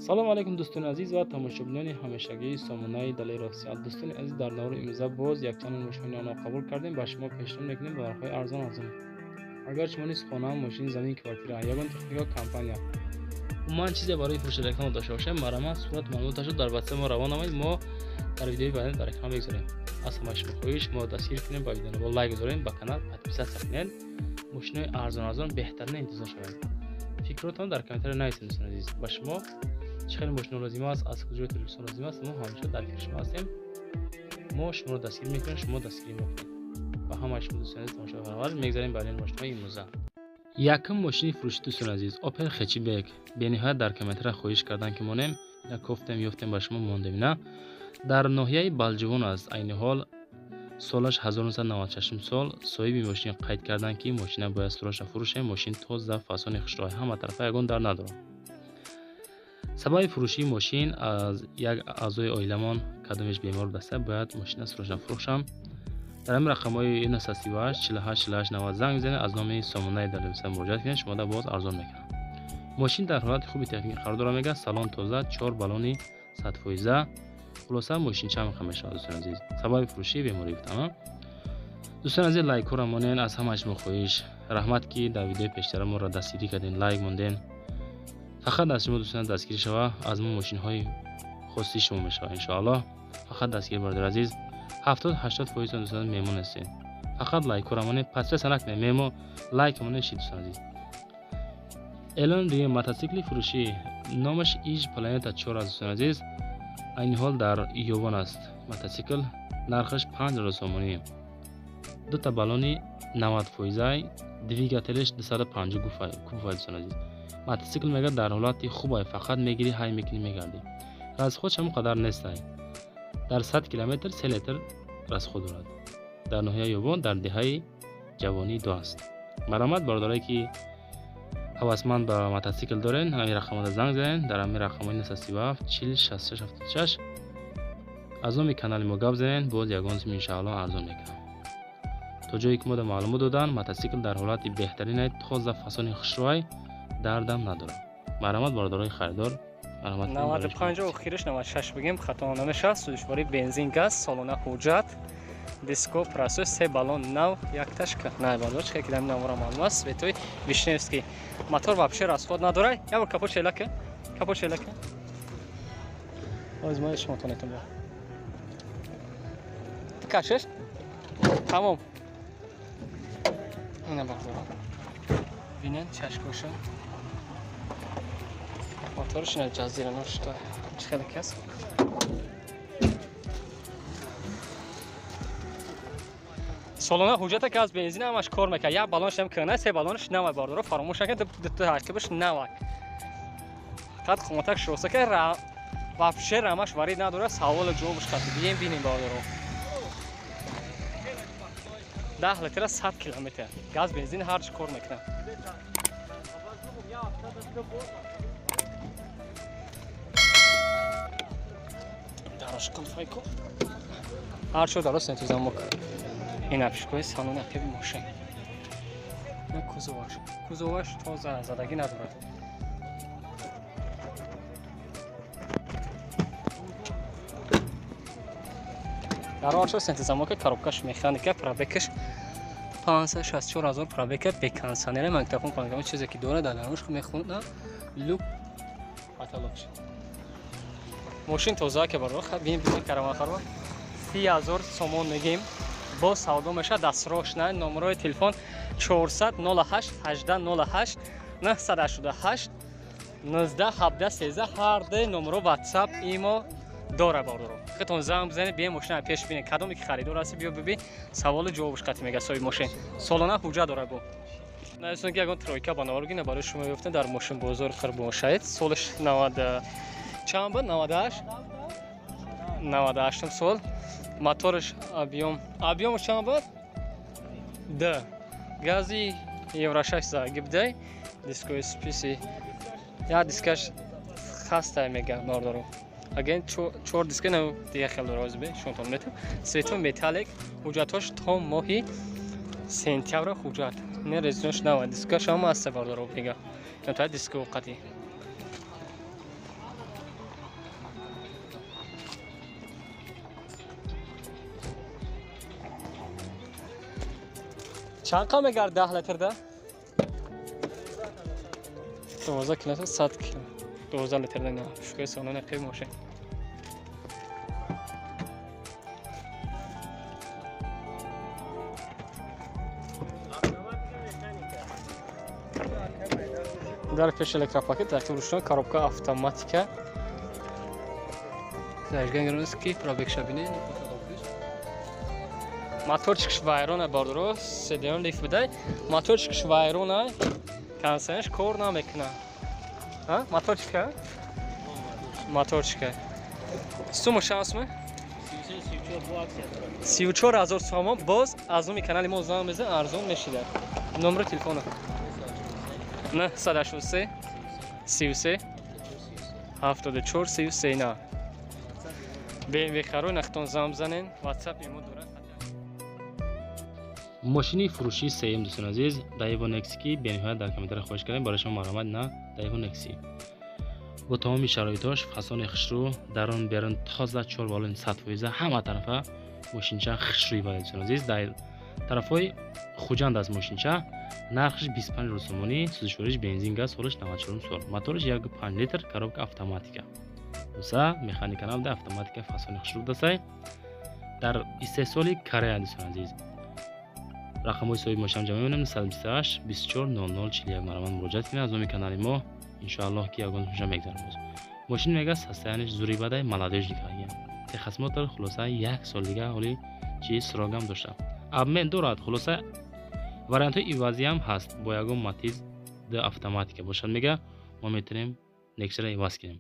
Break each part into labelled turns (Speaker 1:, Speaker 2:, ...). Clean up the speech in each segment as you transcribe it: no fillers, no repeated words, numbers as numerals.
Speaker 1: салому алайкум дӯстони азиз ва тамошобинони ҳамешагии сомонаи далаи россия. Дӯстони азиз, дар навори имрӯза боз якчанд мошини онро қабул кардем. ба шумо пешниҳод мекунем ба нархҳои арзон. агар шумо низ хона, мошини замин, квартира, ягон техника компания умуман чизе барои фурӯши реклама дошта бошем, марамат сурат маълумоташро дар ватсап мо равона намоед. мо дар видеои баъд дар экран бигзорем. аз ҳама шумо хоҳиш мо дастгир кунем, ба видео лайк гузорем, ба канал подписатсия кунед. мошинои арзон беҳтарина интизор шавед. фикротон дар комментария нависед. дӯстони азиз, ба шумо чӣ хеле мошина лозим аст, аз куҷои телевизион лозим аст, мо ҳамеша дар фикри шумо ҳастем. мо шуморо дастгир мекунем, шумо дастгирӣ мекунед. ба ҳамаи шумо дӯстони азиз тамошобинондар мегзарем ба алини мошинаҳои имрӯза. якум мошини фурӯшӣ дӯстони азиз, Opel хечбек. бениҳоят дар комментария хоҳиш кардан ки монем як кофтем ёфтем, ба шумо мондем. на дар ноҳияи балҷувон аст. айни ҳол солаш 1996 сол соҳиби мошин қайд карданд ки мошина бояд суроша фурӯше. мошин тоза, фасони хушроҳ, ҳама тарафа ягон дар надорад. сабаби фурӯшии мошин аз як аъзои оиламон кадомеш бемор даста бояд мошина суроша фурӯшам. дар ҳамин рақамҳои 938 48 48 90 занг бизанед, аз номи сомонаи далаи муроҷиат кунед, шумо боз арзон мекунад. мошин дар ҳолати хуби техникӣ қарор дорад, мегӯяд салон тоза, 4 баллони 100%. хулоса мошинча меха мешавад. дӯстони азиз, сабаби фурӯшии беморӣ гуфтам. дӯстони азиз, лайкҳоро монен. аз ҳамаи шумо хоҳиш, раҳмат ки дар видеои пештара моро дастгирӣ карден, лайк монден. фақат аз шумо дӯстони дастгирӣ шава, аз мо мошинҳои хоси шумо мешавад. иншоаллоҳ фақат дастгир бардор азиз. 70-80% дӯстони мемон ҳастед. фақат лайкҳоро монен. подписатсия накунед, мемо лайк монен шид. дӯстони азиз, эълон рӯи мототсикли фурӯшӣ, номаш иж планета 4 аст. дӯстони азиз, айни ҳол дар иёвон аст мототсикл. нархаш 5000 сомонӣ. дута баллони 90%, двигателеш 250 куб. дӯстони азиз, мототсикл мега дар ҳолати хубай, фақат мегирӣ, ҳай мекунӣ, мегарди. расход ҳам қадар нестай. дар 100 километр 3 литр расход дорад. дар ноҳияи ёбон, дар деҳаи ҷавонӣ ду аст. марамат бардорае ки ҳавасманд ба мототсикл дорен, ҳамин рақамҳоро занг занед. дар ҳамин рақамҳои 937 40 66 76 аз номи канали мо гап занед, боз ягон зим иншоаллоҳ арзон мекунам. то ҷое ки мода маълумот додан, мототсикл дар ҳолати беҳтаринай, тоза, фасони хушроҳай, дардам надорад. марамат бардорои харидор.
Speaker 2: 95 охириш 96 бигем хато намешавад. сӯзишворӣ бензин, газ, салона ҳуҷҷат, диско, прасос, 3 баллон нав, як ташка. Не бардор чиқа ки дами намора маълум аст. светои вишневский. мотор вообще расход надорад. як бор капот шелака. Капот шелака. озмоиш шумо тонетон бо. Кашеш? Тамом. ина бардор. бинен чашкоша. моторш на ҷазира ношта чиқадар кас. солона ҳуҷҷата ки аз бензин ҳамаш кор мекард. як баллонш ҳам кӯна, 3 баллонш навай бардоро фаромӯш накунед. ду таркибаш навай. фақат қиматаш шоса ки вообще рамаш варид надорад. савол ҷавобш қатӣ бием бинем бардоро. 10 литр 100 километр. газ бензин ҳар чӣ кор мекунад. ҳар чо дарост интизом мекунад. ин апишкои салон апеби мошин. ин кузоваш тоза, задагӣ надорад. дар ҳар чо интизом мекунад. коробкаш механика, пробегаш 564 000 пробега, беконсонери, магнитофон, панкамон чизе ки дорад, алармуш мехонад. лук каталогш. мошин тоза ки бардор бин бизин карама харва 30000 сомон мегим. бо савдо меша. дастрош на номерои телефон 400 08 18 08 988 19 17 13. ҳар де номеро ватсап имо дора бардоро. хитон занг бизанед, бием мошина пеш бинед. кадоме ки харидор ҳасти биё бибин, саволи ҷавобш қатӣ мега соҳиби мошин. солона ҳуҷҷат дора бо. наёсон ки ягон тройка ба наваргина барои шумо ёфтем дар мошин бозор хирбошаид. солиш 90 чанд буд? 98 сол. моторш объёмш чанд буд? д. гази евро 6 загибдай. дискои списи. я дискаш хаста мега бардоро. аген 4 диска на дига хел розбе шунтон метам. свето металлик. ҳуҷҷатош то моҳи сентябр ҳуҷҷат. не резинаш нава. дискаш ҳам аст бардоро бега. ин та диска вақти چند قا میگرد 10 لیتر ده 12 کیلومتر 100 کیلو 12 لیتر ده نه شوی سالانه قیب ماشین در پیش الکتروپاکت در روشن коробка автоматика зажигание пробег шабине моторчик швайрона бардро седем лифт бидай моторчик швайрона кансеш кор намекна а моторчика моторчика сума шансме 34000 сомон боз аз уми канали мо зам меза арзон мешида номер телефона نه 183 33 74 33 نه BMW خرو نختون زام زنین واتساپ ایمو دوره
Speaker 1: ماشین فروشی سیم دوستان عزیز دایو نکسی به نهایت در کامنتر خواهش کردیم برای شما مرامت نه دایو نکسی با تمام شرایطش فسان خشرو درون بیرون تازه چور بالون 100% همه طرفه ماشینچه خشروی بود دوستان عزیز در طرفای خوجند از ماشینچه нархш 25 русумони сӯзишвориш бензин газ солиш 94 сол моториш 1.5 литр коробка автоматика уса механиканам да автоматика фасони хушрук дасай дар истеҳсоли Корея дӯстон азиз рақамҳои соҳиби мошинам ҷамъ мебинем 128 24 00 41 мараман муроҷиат кинед аз номи канали мо иншоаллоҳ ки ягон мошина мегзарам боз мошин мега состояниеш зури бадай молодежь дикаги техасмот дар хулоса 1 сол дига ҳоли чи срогам дошта обмен дорад хулоса вариантҳои ивазӣ ҳам ҳаст бо ягон матиз д автоматика бошад мега мо метавонем нексиро иваз кунем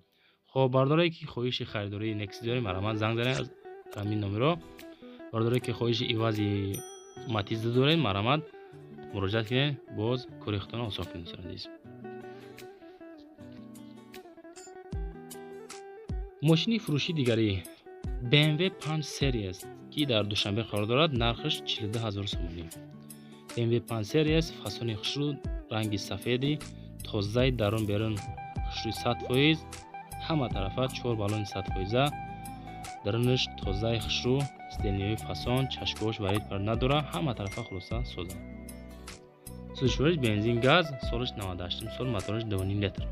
Speaker 1: хоб бардорае ки хоҳиши харидории некси дорем марамат занг занед аз ҳамин номеро бардорае ки хоҳиши ивази матиз дорем марамат муроҷиат кунед боз кори худтон осон кунед азиз мошини фурӯши дигари BMW 5 series ки дар душанбе қарор дорад нархаш 42000 сомонӣ BMW 5 series фасони хушрӯ ранги сафеди тозаи дарун берун хушрӯи 100% ҳама тарафа 4 балони 100% дарунаш тозаи хушрӯ стелниёи фасон чашкош варид пар надора ҳама тарафа хулоса соза сӯзишвориш бензин газ солиш 98 сол моториш 2.5 литр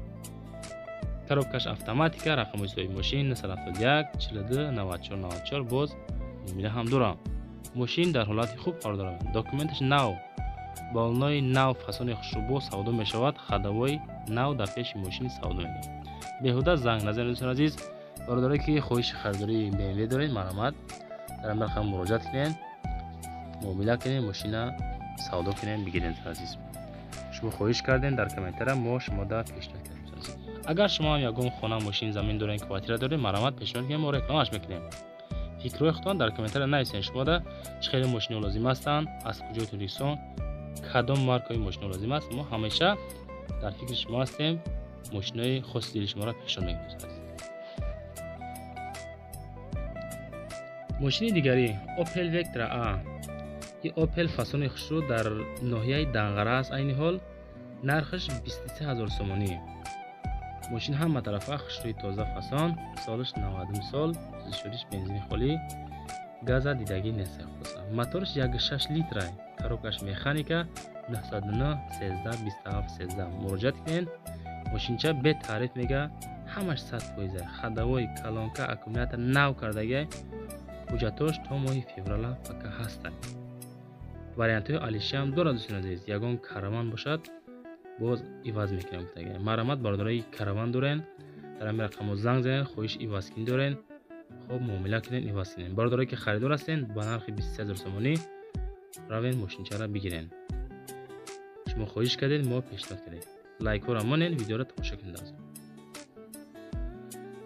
Speaker 1: коробкаш автоматика рақамҳои соҳиби мошин 971 42 94 94 боз номера ҳам дорам мошин дар ҳолати хуб қарор дорад документаш нав болнои нав фасони хушрӯбо савдо мешавад хадавои нав дар пеши мошин савдо мегирад беҳуда занг назанед дӯстон азиз бародаре ки хоҳиши харидории BMW доред марамат дар ин рақам муроҷиат кунед муомила кунед мошина савдо кунед бигиред дӯстон азиз шумо хоҳиш кардем дар комментария мо шумода пешниҳод кардем дӯстон азиз агар шумо ҳам ягон хона мошин замин доред квартира доред марамат пешниҳод кунед мо рекламаш мекунем фикрҳои худтон дар комментария нависед шумода чӣ хеле мошино лозим ҳастанд аз куҷои турисон кадом маркаи мошино лозим аст мо ҳамеша дар фикри шумо ҳастем мошинои хоси дили шуморо пешниҳод мекунем мошини дигари Opel Vectra A ин Opel фасони хушрӯ дар ноҳияи Данғара аст айни ҳол нархаш 23000 сомонӣ мошин ҳама тарафа хушрӯи тоза фасон солиш 90 сол сӯзишвориш бензини холӣ газа дидагӣ нест хулоса моториш 1.6 литр коробкаш механика 909 13 27 13 муроҷиат кунед мошинча бе таъриф мега ҳамаш 100% хадавои калонка аккумулятор нав кардаги ҳуҷҷатош то моҳи феврала пака ҳастанд вариантҳои алиши ҳам дорад дӯстон азиз ягон караван бошад боз иваз мекунем гуфтага марамат бародараи караван дорен дар ҳамин рақамо занг занед хоҳиш ивазкунӣ дорен хоб муомила кунед иваз кунед бародаре ки харидор ҳастен ба нархи 23000 сомонӣ равен мошинчаро бигирен шумо хоҳиш кардед мо пешниҳод кардем лайкҳоро монед видеоро тамошо кунед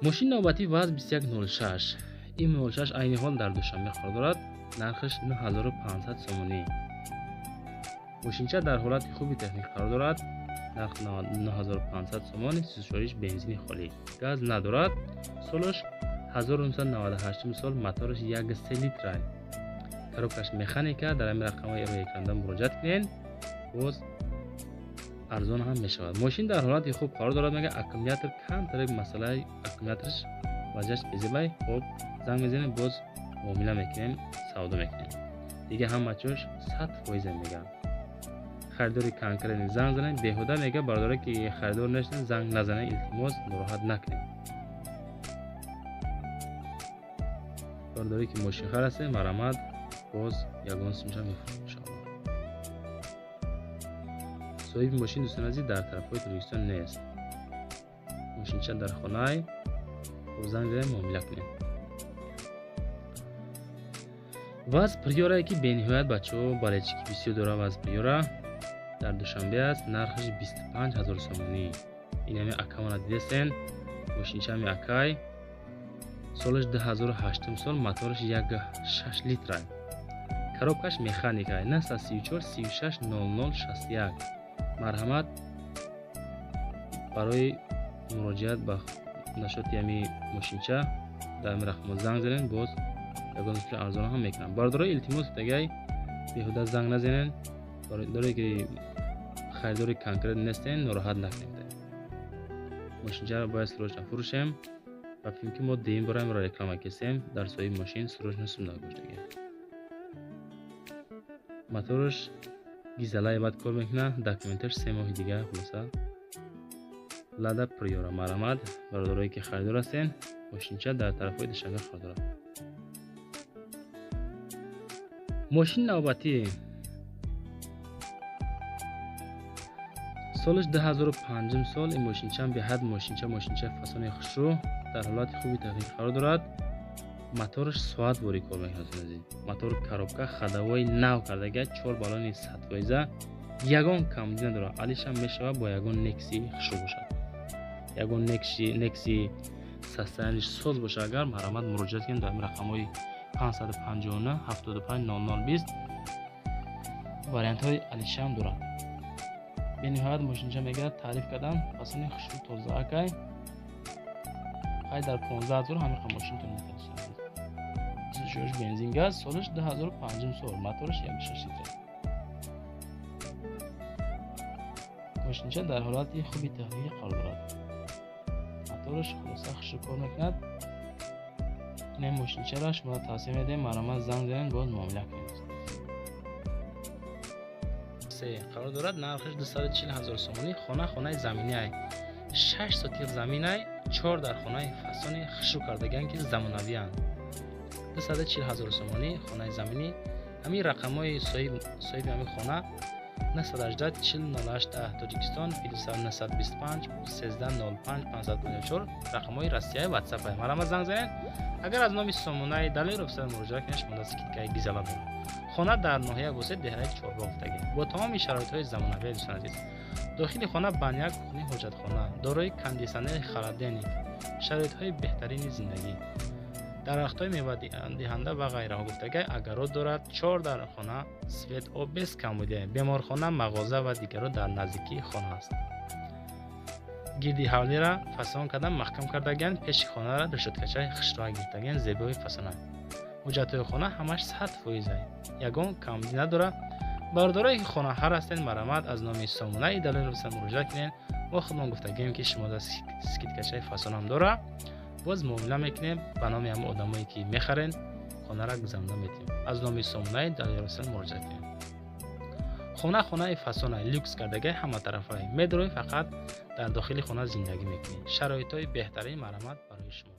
Speaker 1: мошин навбати ваз 2106 ин 06 айни ҳол дар душанбе қарор дорад нархаш 9500 сомонӣ мошинча дар ҳолати хуби техник қарор дорад нарх 9500 сомонӣ сӯзишвориш бензини холӣ газ надорад солаш 1998 сол моториш 1.3 литр коробкаш механика дар ҳамин рақамҳои рӯи экран муроҷиат кунед боз арзон ҳам мешавад мошин дар ҳолати хуб қарор дорад мега аккумулятор камтарек масъалаи аккумуляторш вазъияш безебай хоб занг мезанем боз муомила мекунем савдо мекунем дига ҳама чош 100% мегам خریداری کنکرین زنگ زنین. بیهوده میگه برادر که خریدار نشدن زنگ نزنین، التماس ناراحت نکنین. برادری که ماشین خرید هستین مرحمت باز یگان سومشم میفرمایید انشاءالله. صاحب ماشین دوستان عزیز در طرفای ترکستان نیست. ماشین چند در خانه زنگ زنین معامله کنین. وز پریوره که بینهایت بچه ها بالایچی که بسیار داره. وز پریوره در دوشنبه است، نرخش 25,000 سومانی. این همی اکا من دیدستین. ماشین چه همی اکای سالش 2008 سال، موتورش 6 لیتر است. کروبکش مکانیک است. نسل 34 36 00 61. مرحمت برای مراجعت به نشاط همی ماشین چه در رقم زنگ زنین باز یگان سومش ارزان هم میکنن. برادرای التماس دیگه بیهوده زنگ نزنین. برادرایی که خریدار کنکرت نیستین ناراحت نکنید. ماشین را باید سروش نفروشیم و فیلم که ما دیم برایم را رکلام کسیم در صاحب ماشین سروش نسیم داگوش دیگه. موتورش گیزلای بعد کار میکنه. داکیومنتش 3 ماه دیگه خلاصه لده پریورا. مرحمت برادرایی که خریدار هستین ماشین چه در طرفای دوشنبه خریدار. ماشین نوبتی سالش 2005 سال. این ماشین چه به حد ماشین چه فسان خشرو در حالت خوبی تغییر قرار دارد. موتورش ساعت واری کار میکنه. موتور کاروبکا خداوای نو کرده 4 بالون 100 وایزه یگان کم نداره. علیش هم میشه با یگان نکسی خشرو باشد. یگان نکسی سستانش ساز باشه. اگر مرحمت مراجعه کنید در رقم‌های 559 75 0020 وارینت های علیش هم دارد. به نهایت ماشین چه میگه تعریف کردم پسنی خشرو تازه اکای خیلی در 15,000 همین ماشین تون میتونید. جوش بنزین گاز سالش 2005 سال، موتورش 1.6 لیتر. ماشین چه در حالت خوبی تغییر قرار دارد. موتورش خلاصه خشرو کار میکند. این ماشین چه را شما توصیه میدیم مرحمت زنگ زنین باز معامله کنید. قرار دارد نرخش 240,000 سومانی. خانه زمینی ای 6 سوتیق زمین ای 4 در خانه فسان خشرو کردگان که زمانوی اند. 240,000 سومانی خانه زمینی. همین رقم های صاحب همین خانه 918 4008 تاجیکستان 925 1305 554 رقم های رسمی واتساپ های مرا زنگ زنید. اگر از نام سامونای دلیر افسر مراجعه کنید شما دست کیت گیزلا دارید. خانه در ناحیه وسط دهره چهارراه افتاده با تمام شرایط های زمانوی دوستان عزیز. داخل خانه بانیک خونه حاجت خانه دارای کندیسنر خلدنی شرایط های بهترین زندگی درخت های میوه دهنده و غیره گفتگی اگرات دارد. 4 در خانه سویت و بس کموده بیمارخانه مغازه و دیگرات در نزدیکی خانه است. گیردی حولی را فسان کردن محکم کردگان پیش خانه را رشدکچه خشرو گرفتگان زیبایی فسانه. حجت های خانه همش 100% یگان کمدی نداره. برادرایی که خانه هر هستین مرحمت از نام سامونه دلیر افسر مراجعه کنین. ما خودمان گفتگیم که شما در سکیتکچه فسان هم داره باز معامله میکنیم به نام هم آدمایی که میخرین خانه را گزنده میتیم. از نام سامونه دلیر افسر مراجعه کنین. خانه فسانه لوکس کردگی همه طرفه میدروی فقط در داخل خانه زندگی میکنین. شرایط های بهترین مرحمت برای شما.